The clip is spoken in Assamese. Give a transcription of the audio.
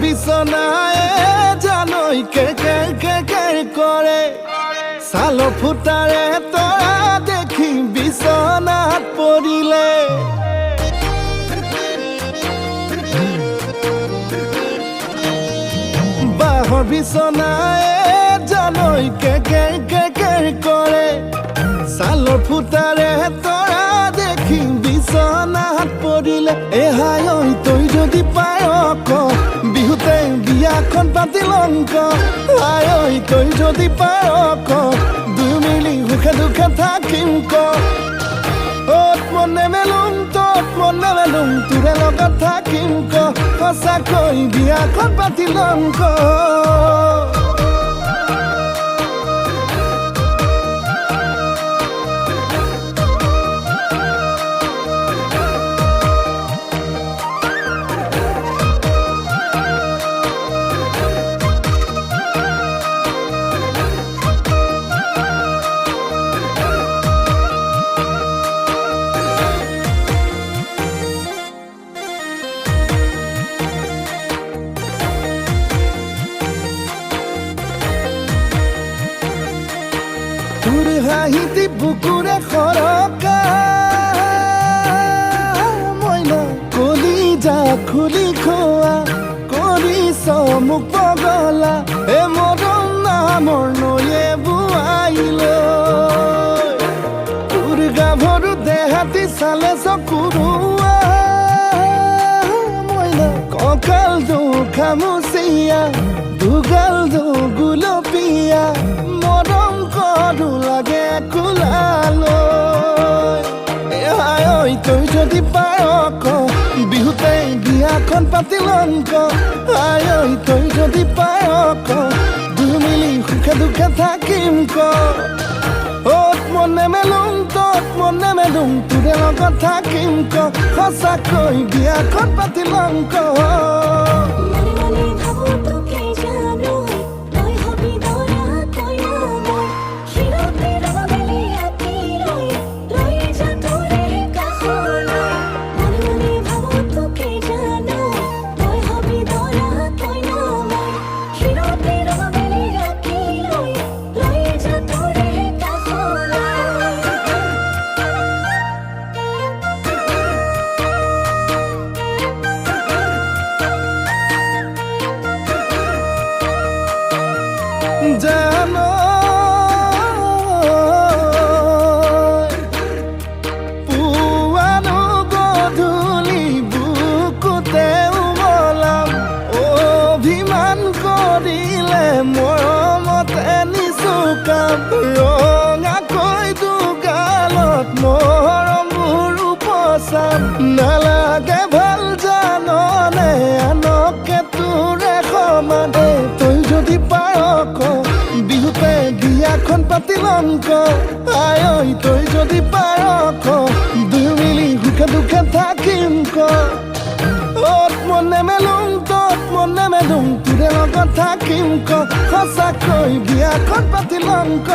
বিছনায় জানই কে কে কে কে কৰে সালো ফুটাৰে তৰা দেখি বিছনাত পৰিলে বাহৰ বিছনায় জানই কে কে কে কে কৰে সালো ফুটাৰে তৰা দেখি বিছনাত পৰিলে এহাই ঐ তই যদি পায় ক বিহুতে বিয়াখন পাতিলংক আই ঐ তই যদি পায় ক দুই মিলি সুখে দুখে থাকিম ক অত মনে মেলুম তত মনে মেলুম তোৰে লগত থাকিম ক সঁচাকৈ বিয়াখন পাতিলংক তোৰ হাঁহিতি বুকুৰে সৰকা মই ন কলিজা খুলি খোৱা কৰিছ মোক পগলা এ মৰম নামৰ নৈয়ে বোৱাইলৈ তোৰ গাভৰু দেহাতি চালে চকুৰুৱা মই ন কঁকাল খামুচিয়া দুগাল গুলপীয়া মৰম কৰো লাগে কোলালৈ এহাই ঐ তই যদি পায় ক বিহুতে বিয়াখন পাতিলংক আই ঐ তই যদি পায় ক দুই মিলি সুখে দুখে থাকিম ক অত মনে মেলুম তত মনে মেলুম তোৰে লগত থাকিম ক সঁচাকৈ বিয়াখন পাতিলংক জানো পুৱানো গধূলি বুকুতে উমলাম অভিমান কৰিলে মৰমতে নিচুকাম ৰঙাকৈ দুগালত মৰমবোৰ উপচাম নালাগে ভাল জাননে আনকে তোৰে সমানে তই যদি পায় ক বিহুতে বিয়াখন পাতিলংক আই ঐ তই যদি পায় ক দুই মিলি সুখে দুখে থাকিম ক অত মনে মেলুম তত মনে মেলুম তোৰে লগত থাকিম ক সঁচাকৈ বিয়াখন পাতিলংক